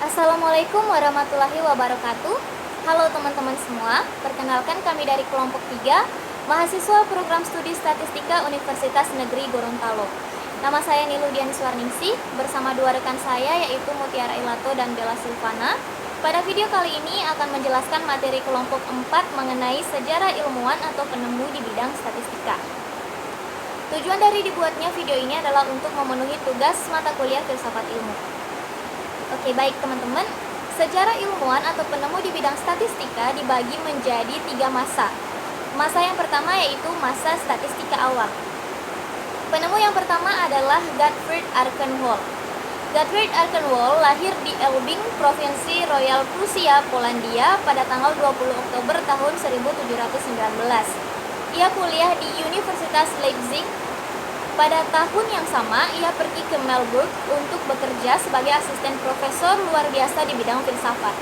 Assalamualaikum warahmatullahi wabarakatuh. Halo teman-teman semua, perkenalkan kami dari kelompok 3, mahasiswa program studi statistika Universitas Negeri Gorontalo. Nama saya Niludian Swarningsih, bersama dua rekan saya yaitu Mutiara Ilato dan Bella Silvana. Pada video kali ini akan menjelaskan materi kelompok 4 mengenai sejarah ilmuwan atau penemu di bidang statistika. Tujuan dari dibuatnya video ini adalah untuk memenuhi tugas mata kuliah filsafat ilmu. Oke, baik teman-teman, sejarah ilmuwan atau penemu di bidang statistika dibagi menjadi 3 masa. Masa yang pertama yaitu masa statistika awal. Penemu yang pertama adalah Gottfried Arkenwald. Gottfried Arkenwald lahir di Elbing, Provinsi Royal Prusia, Polandia pada tanggal 20 Oktober tahun 1719. Ia kuliah di Universitas Leipzig. Pada tahun yang sama, ia pergi ke Melbourne untuk bekerja sebagai asisten profesor luar biasa di bidang filsafat.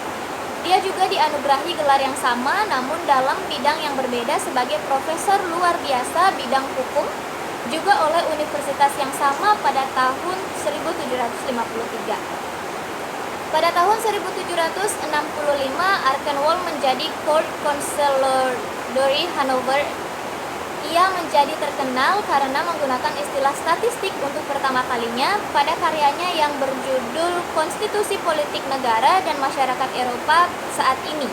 Dia juga dianugerahi gelar yang sama, namun dalam bidang yang berbeda sebagai profesor luar biasa bidang hukum, juga oleh universitas yang sama pada tahun 1753. Pada tahun 1765, Arkenwald menjadi Court Councilor dari Hanover. Ia menjadi terkenal karena menggunakan istilah statistik untuk pertama kalinya pada karyanya yang berjudul Konstitusi Politik Negara dan Masyarakat Eropa saat ini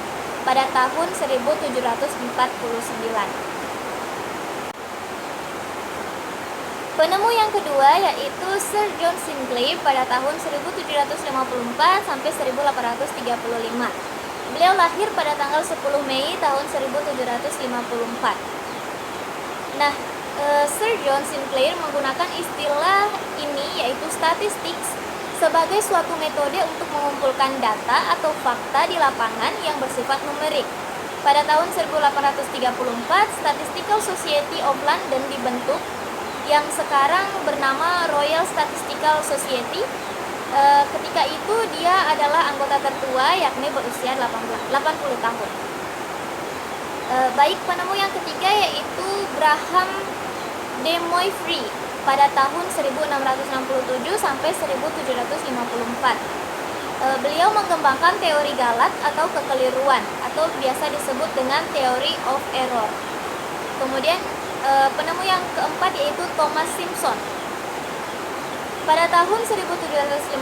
pada tahun 1749. Penemu yang kedua yaitu Sir John Sinclair pada tahun 1754 sampai 1835. Beliau lahir pada tanggal 10 Mei tahun 1754. Nah, Sir John Sinclair menggunakan istilah ini yaitu statistik sebagai suatu metode untuk mengumpulkan data atau fakta di lapangan yang bersifat numerik. Pada tahun 1834, Statistical Society of London dibentuk yang sekarang bernama Royal Statistical Society. Ketika itu dia adalah anggota tertua yakni berusia 80 tahun. Baik, penemu yang ketiga yaitu Graham de Moivre pada tahun 1667 sampai 1754. Beliau mengembangkan teori galat atau kekeliruan atau biasa disebut dengan theory of error. Kemudian penemu yang keempat yaitu Thomas Simpson. Pada tahun 1757,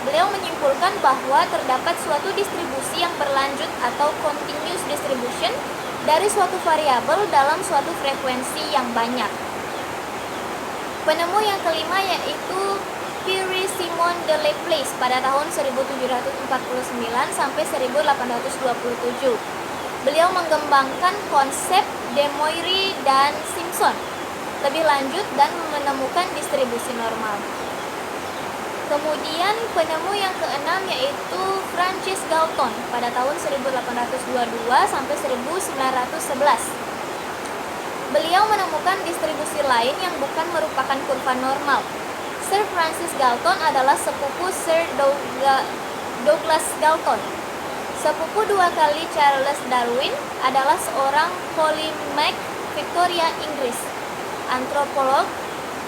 beliau menyimpulkan bahwa terdapat suatu distribusi yang berlanjut atau continuous distribution dari suatu variabel dalam suatu frekuensi yang banyak. Penemu yang kelima yaitu Pierre Simon de Laplace pada tahun 1749 sampai 1827. Beliau mengembangkan konsep de Moivre dan Simpson lebih lanjut dan menemukan distribusi normal. Kemudian penemu yang keenam yaitu Francis Galton pada tahun 1822 sampai 1911. Beliau menemukan distribusi lain yang bukan merupakan kurva normal. Sir Francis Galton adalah sepupu Sir Douglas Galton. Sepupu dua kali Charles Darwin, adalah seorang polemik Victoria, Inggris, antropolog,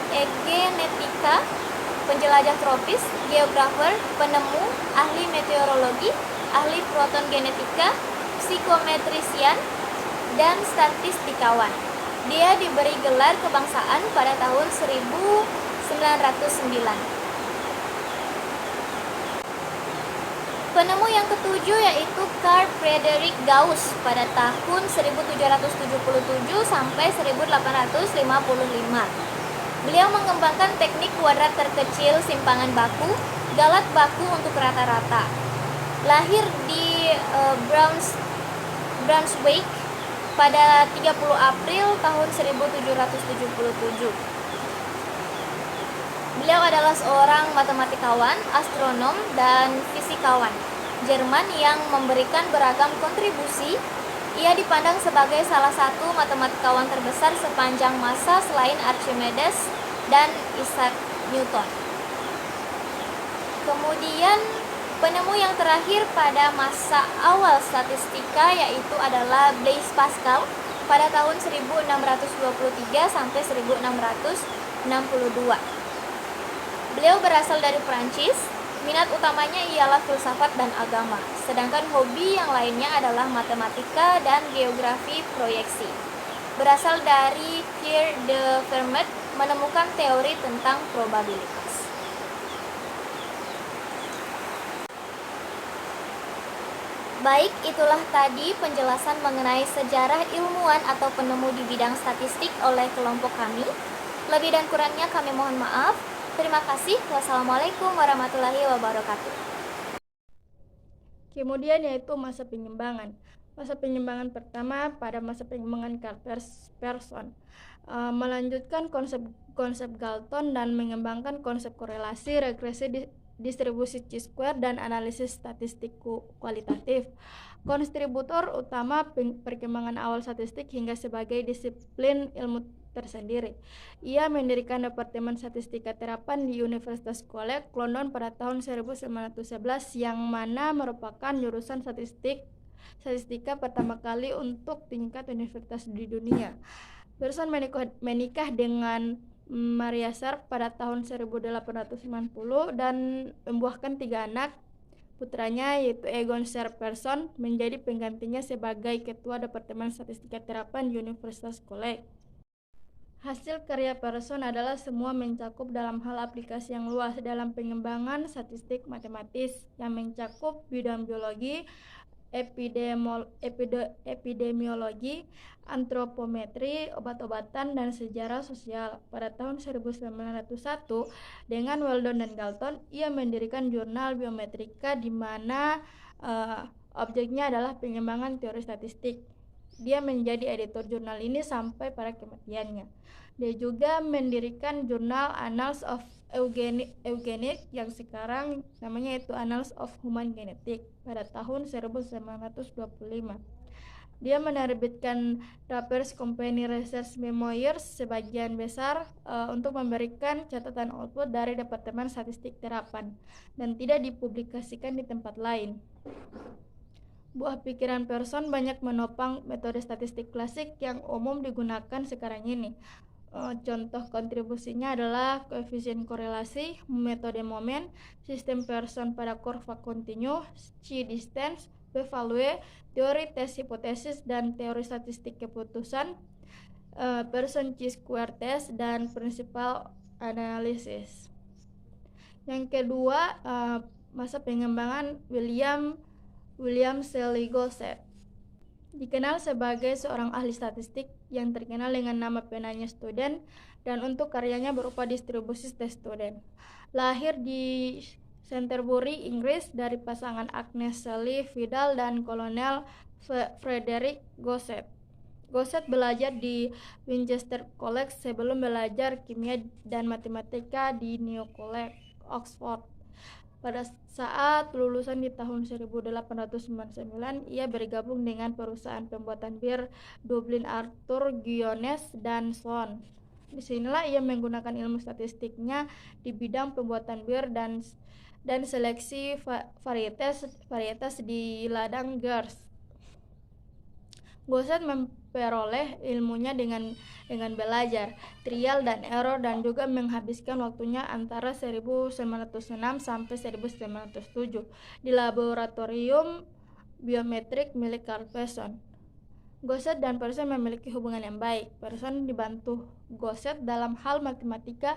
egenetika, penjelajah tropis, geografer, penemu, ahli meteorologi, ahli proton genetika, psikometrisian, dan statistikawan. Dia diberi gelar kebangsaan pada tahun 1909. Penemu yang ketujuh yaitu Carl Friedrich Gauss pada tahun 1777 sampai 1855. Beliau mengembangkan teknik kuadrat terkecil simpangan baku, galat baku untuk rata-rata. Lahir di Brunswick pada 30 April tahun 1777. Beliau adalah seorang matematikawan, astronom, dan fisikawan Jerman yang memberikan beragam kontribusi. Ia dipandang sebagai salah satu matematikawan terbesar sepanjang masa selain Archimedes dan Isaac Newton. Kemudian penemu yang terakhir pada masa awal statistika yaitu adalah Blaise Pascal pada tahun 1623 sampai 1662. Beliau berasal dari Prancis. Minat utamanya ialah filsafat dan agama, sedangkan hobi yang lainnya adalah matematika dan geografi proyeksi. Berasal dari Pierre de Fermat menemukan teori tentang probabilitas. Baik, itulah tadi penjelasan mengenai sejarah ilmuwan atau penemu di bidang statistik oleh kelompok kami. Lebih dan kurangnya kami mohon maaf. Terima kasih. Wassalamualaikum warahmatullahi wabarakatuh. Kemudian yaitu masa pengembangan. Masa pengembangan pertama pada masa pengembangan Carl Pearson melanjutkan konsep Galton dan mengembangkan konsep korelasi, regresi, distribusi chi-square dan analisis statistik kualitatif. Kontributor utama perkembangan awal statistik hingga sebagai disiplin ilmu tersendiri. Ia mendirikan Departemen Statistika Terapan di Universitas College London pada tahun 1911 yang mana merupakan jurusan statistika pertama kali untuk tingkat universitas di dunia. Pearson menikah dengan Maria Sharp pada tahun 1890 dan membuahkan 3 anak. Putranya yaitu Egon Sharp Pearson menjadi penggantinya sebagai ketua Departemen Statistika Terapan di Universitas College. Hasil karya Pearson adalah semua mencakup dalam hal aplikasi yang luas dalam pengembangan statistik matematis yang mencakup bidang biologi, epidemiologi, antropometri, obat-obatan, dan sejarah sosial. Pada tahun 1901, dengan Weldon dan Galton, ia mendirikan jurnal biometrika di mana objeknya adalah pengembangan teori statistik. Dia menjadi editor jurnal ini sampai pada kematiannya. Dia juga mendirikan jurnal Annals of Eugenics yang sekarang namanya itu Annals of Human Genetics pada tahun 1925. Dia menerbitkan Draper's Company Research Memoirs sebagian besar untuk memberikan catatan output dari Departemen Statistik Terapan dan tidak dipublikasikan di tempat lain. Buah pikiran Pearson banyak menopang metode statistik klasik yang umum digunakan sekarang ini. Contoh kontribusinya adalah koefisien korelasi, metode momen, sistem Pearson pada kurva kontinu, chi-distance, p-value, teori tes hipotesis dan teori statistik keputusan, Pearson chi-square test, dan principal analysis. Yang kedua, masa pengembangan William Shelley Gosset. Dikenal sebagai seorang ahli statistik yang terkenal dengan nama penanya student dan untuk karyanya berupa distribusi tes student. Lahir di Canterbury, Inggris dari pasangan Agnes Shelley Vidal dan Kolonel Frederick Gosset. Gosset belajar di Winchester College sebelum belajar kimia dan matematika di New College, Oxford. Pada saat lulusan di tahun 1899, ia bergabung dengan perusahaan pembuatan bir Dublin Arthur Guinness dan Son. Disinilah ia menggunakan ilmu statistiknya di bidang pembuatan bir dan seleksi varietas di ladang Gers. Gosset memperoleh ilmunya dengan belajar, trial dan error dan juga menghabiskan waktunya antara 1906 sampai 1907 di laboratorium biometrik milik Carl Pearson. Gosset dan Pearson memiliki hubungan yang baik. Pearson dibantu Gosset dalam hal matematika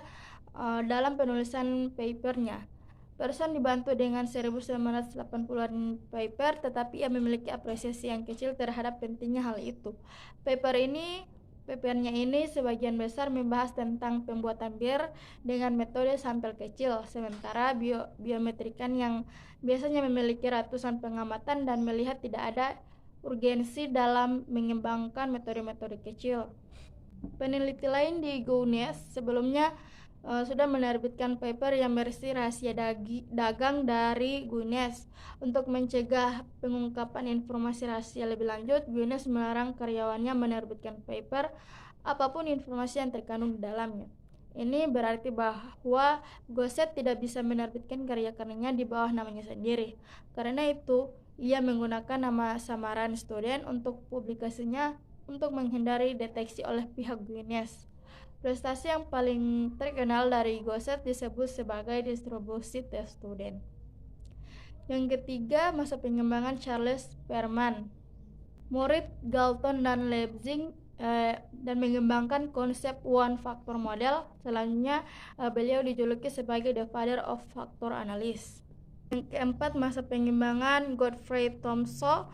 dalam penulisan papernya. Pearson dibantu dengan 1980-an paper, tetapi ia memiliki apresiasi yang kecil terhadap pentingnya hal itu. Papernya ini sebagian besar membahas tentang pembuatan bir dengan metode sampel kecil, sementara biometrikan yang biasanya memiliki ratusan pengamatan dan melihat tidak ada urgensi dalam mengembangkan metode-metode kecil. Peneliti lain di Guinness sebelumnya sudah menerbitkan paper yang berisi rahasia dagang dari Guinness. Untuk mencegah pengungkapan informasi rahasia lebih lanjut, Guinness melarang karyawannya menerbitkan paper apapun informasi yang terkandung di dalamnya. Ini berarti bahwa Gosset tidak bisa menerbitkan karya-karyanya di bawah namanya sendiri. Karena itu, ia menggunakan nama samaran student untuk publikasinya untuk menghindari deteksi oleh pihak Guinness. Prestasi yang paling terkenal dari Gosset disebut sebagai distribusi tes student. Yang ketiga, masa pengembangan Charles Spearman, murid Galton dan Leibniz, dan mengembangkan konsep one factor model. Selanjutnya, beliau dijuluki sebagai the father of factor analysis. Yang keempat, masa pengembangan Godfrey Thomson,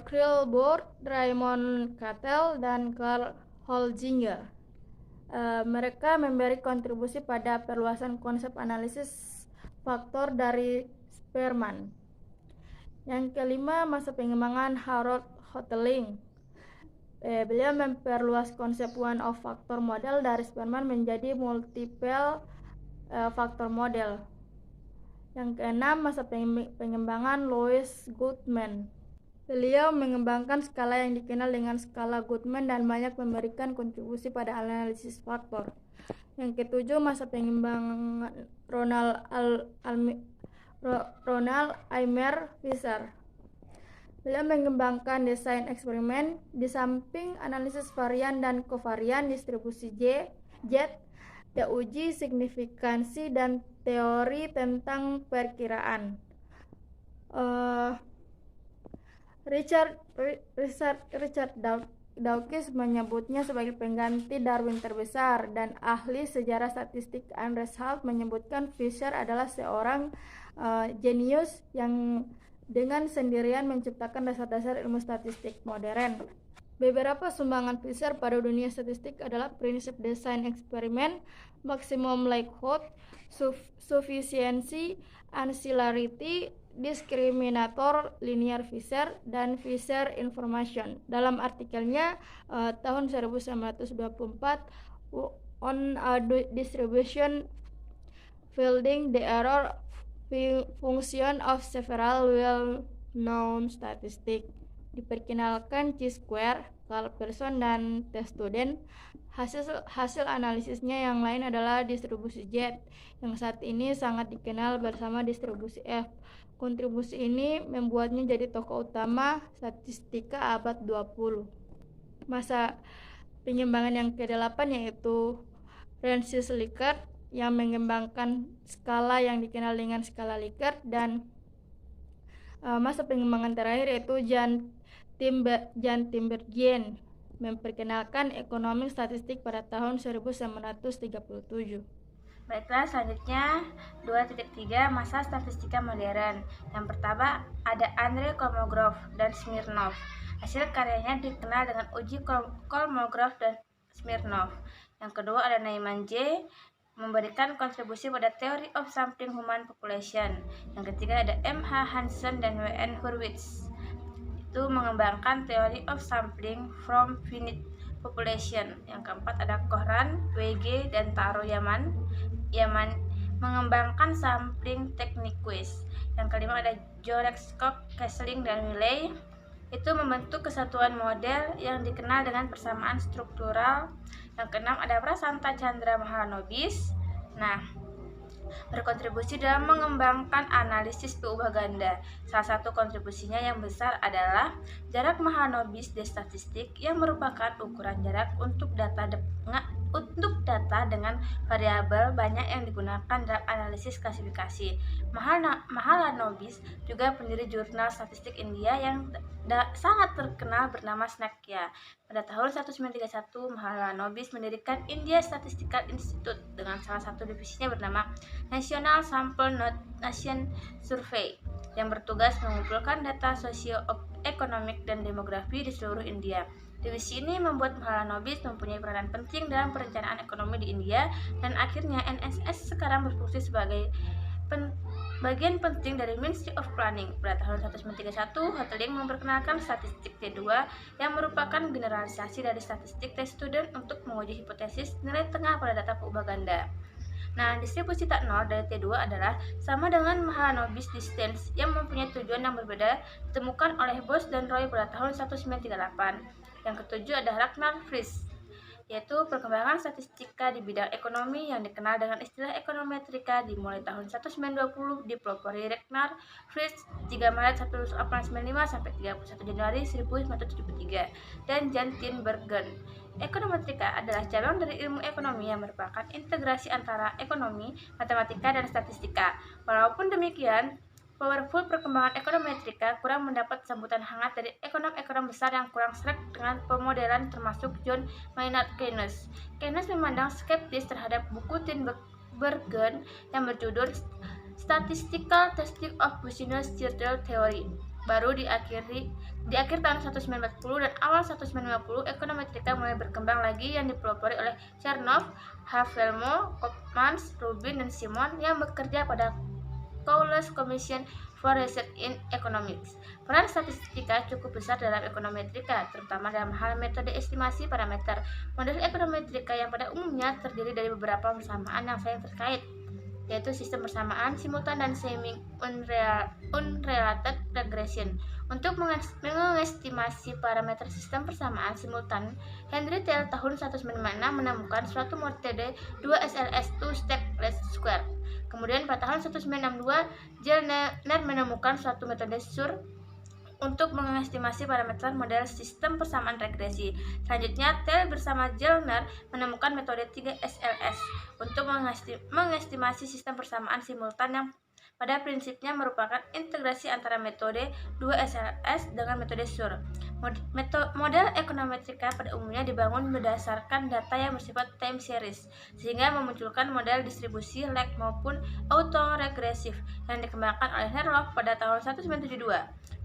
Krill Bohr, Raymond Cattell, dan Carl Holzinger. Mereka memberi kontribusi pada perluasan konsep analisis faktor dari Spearman. Yang kelima, masa pengembangan Harold Hotelling. Beliau memperluas konsep one of factor model dari Spearman menjadi multiple factor model. Yang keenam, masa pengembangan Louis Goodman. Beliau mengembangkan skala yang dikenal dengan skala Goodman dan banyak memberikan kontribusi pada analisis faktor. Yang ketujuh, masa pengembangan Ronald Aimer Fisher. Beliau mengembangkan desain eksperimen di samping analisis varian dan kovarian distribusi jet, uji signifikansi dan teori tentang perkiraan. Richard Dawkins menyebutnya sebagai pengganti Darwin terbesar, dan ahli sejarah statistik Andreas Hall menyebutkan Fisher adalah seorang jenius yang dengan sendirian menciptakan dasar-dasar ilmu statistik modern. Beberapa sumbangan Fisher pada dunia statistik adalah prinsip desain eksperimen, maximum likelihood, sufficiency, ancillarity, diskriminator linear Fisher, dan Fisher information. Dalam artikelnya tahun 1924 on a distribution finding the error function of several well-known statistics, diperkenalkan Chi-square, Carl Pearson, dan tes student. Hasil analisisnya yang lain adalah distribusi Z, yang saat ini sangat dikenal bersama distribusi F. Kontribusi ini membuatnya jadi tokoh utama statistika abad 20. Masa pengembangan yang ke-8 yaitu Francis Likert, yang mengembangkan skala yang dikenal dengan skala Likert, dan masa pengembangan terakhir yaitu Jan Tinbergen, memperkenalkan ekonomi statistik pada tahun 1937. Baiklah, selanjutnya 2.3 masa statistika modern. Yang pertama ada Andrei Kolmogorov dan Smirnov. Hasil karyanya dikenal dengan uji Kolmogorov dan Smirnov. Yang kedua ada Neyman J, memberikan kontribusi pada Theory of Sampling Human Population. Yang ketiga ada M.H. Hansen dan W.N. Hurwitz, itu mengembangkan Theory of Sampling from Finite Population. Yang keempat ada Kohran, W.G. dan Taro Yaman mengembangkan sampling teknik quiz. Yang kelima ada Jorexkop, Kesling, dan Willey, itu membentuk kesatuan model yang dikenal dengan persamaan struktural. Yang keenam ada Prasanta Chandra Mahalanobis, berkontribusi dalam mengembangkan analisis PU ganda. Salah satu kontribusinya yang besar adalah jarak Mahalanobis de statistik, yang merupakan ukuran jarak untuk data dengan variabel banyak yang digunakan dalam analisis klasifikasi. Mahalanobis juga pendiri jurnal statistik India yang sangat terkenal bernama Snakya. Pada tahun 1931, Mahalanobis mendirikan India Statistical Institute dengan salah satu divisinya bernama National Sample Nation Survey, yang bertugas mengumpulkan data sosioekonomik dan demografi di seluruh India. Divisi ini membuat Mahalanobis mempunyai peranan penting dalam perencanaan ekonomi di India, dan akhirnya NSS sekarang berfungsi sebagai bagian penting dari Ministry of Planning. Pada tahun 1931, Hotelling memperkenalkan statistik T2, yang merupakan generalisasi dari statistik tes student untuk menguji hipotesis nilai tengah pada data ganda. Distribusi tak nol dari T2 adalah sama dengan Mahalanobis distance, yang mempunyai tujuan yang berbeda, ditemukan oleh Bose dan Roy pada tahun 1938. Yang ketujuh ada Ragnar Frisch, yaitu perkembangan statistika di bidang ekonomi yang dikenal dengan istilah ekonometrika dimulai tahun 1920, dipelopori Ragnar Frisch 3 Maret 1895 sampai 31 Januari 1973, dan Jan Tinbergen, Ekonometrika adalah cabang dari ilmu ekonomi yang merupakan integrasi antara ekonomi, matematika, dan statistika. Walaupun demikian, powerful perkembangan ekonometrika kurang mendapat sambutan hangat dari ekonom-ekonom besar yang kurang sreg dengan pemodelan termasuk John Maynard Keynes. Keynes memandang skeptis terhadap buku Tinbergen yang berjudul Statistical Testing of Business Circle Theory. Baru di akhir tahun 1940 dan awal 1950, ekonometrika mulai berkembang lagi yang dipelopori oleh Chernoff, Havelmo, Koopmans, Rubin, dan Simon yang bekerja pada Cowles Commission for Research in Economics. Peran statistika cukup besar dalam ekonometrika, terutama dalam hal metode estimasi parameter. Model ekonometrika yang pada umumnya terdiri dari beberapa persamaan yang saling terkait, yaitu sistem persamaan, simultan, dan semi-unrelated regression. Untuk mengestimasi parameter sistem persamaan simultan, Henry Theil tahun 1996 menemukan suatu metode 2SLS, two-step least square. Kemudian pada tahun 1962, Zellner menemukan suatu metode SUR untuk mengestimasi parameter model sistem persamaan regresi. Selanjutnya, Theil bersama Zellner menemukan metode 3SLS untuk mengestimasi sistem persamaan simultan yang pada prinsipnya merupakan integrasi antara metode 2SLS dengan metode SUR. Model ekonometrika pada umumnya dibangun berdasarkan data yang bersifat time series, sehingga memunculkan model distribusi lag maupun autoregresif yang dikembangkan oleh Herlov pada tahun 1972.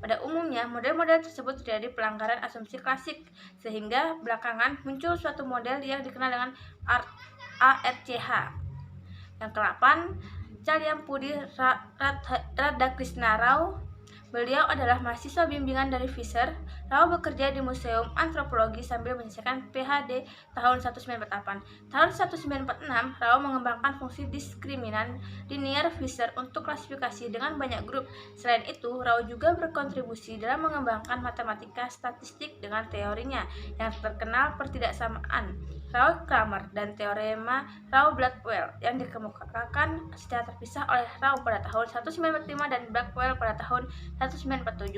Pada umumnya, model-model tersebut terjadi pelanggaran asumsi klasik, sehingga belakangan muncul suatu model yang dikenal dengan ARCH. Yang ke-8, Calyampudi Radhakrishna Rao. Beliau adalah mahasiswa bimbingan dari Fisher. Rao bekerja di Museum Antropologi sambil menyelesaikan PhD tahun 1948. Tahun 1946, Rao mengembangkan fungsi diskriminan linear Fisher untuk klasifikasi dengan banyak grup. Selain itu, Rao juga berkontribusi dalam mengembangkan matematika statistik dengan teorinya yang terkenal pertidaksamaan Rao-Kramer dan teorema Rao-Blackwell yang dikemukakan secara terpisah oleh Rao pada tahun 1945 dan Blackwell pada tahun 1947.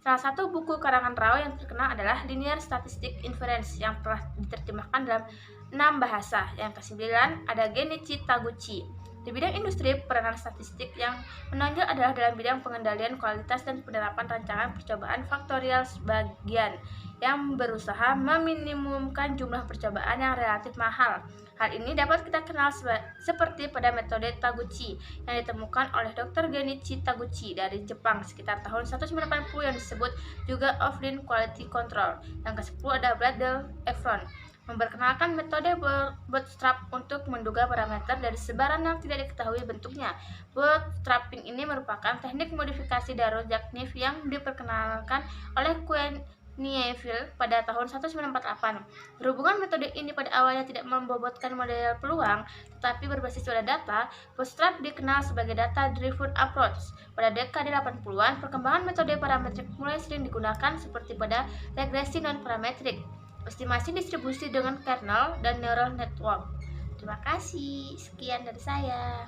Salah satu buku karangan Rao yang terkenal adalah Linear Statistic Inference yang telah diterjemahkan dalam 6 bahasa. Yang ke-9 ada Genichi Taguchi. Di bidang industri, peranan statistik yang menonjol adalah dalam bidang pengendalian kualitas dan penerapan rancangan percobaan faktorial sebagian yang berusaha meminimumkan jumlah percobaan yang relatif mahal. Hal ini dapat kita kenal seperti pada metode Taguchi yang ditemukan oleh Dr. Genichi Taguchi dari Jepang sekitar tahun 1980 yang disebut juga offline quality control. Yang ke-10 ada Bradel Efron, memperkenalkan metode bootstrap untuk menduga parameter dari sebaran yang tidak diketahui bentuknya. Bootstrapping ini merupakan teknik modifikasi Darrow-Jacqueminot yang diperkenalkan oleh Neville pada tahun 1948. Berhubungan metode ini pada awalnya tidak membobotkan model peluang, tetapi berbasis pada data, bootstrap dikenal sebagai data-driven approach. Pada dekade 80-an, perkembangan metode parametrik mulai sering digunakan seperti pada regresi non-parametrik, estimasi distribusi dengan kernel, dan neural network. Terima kasih, sekian dari saya.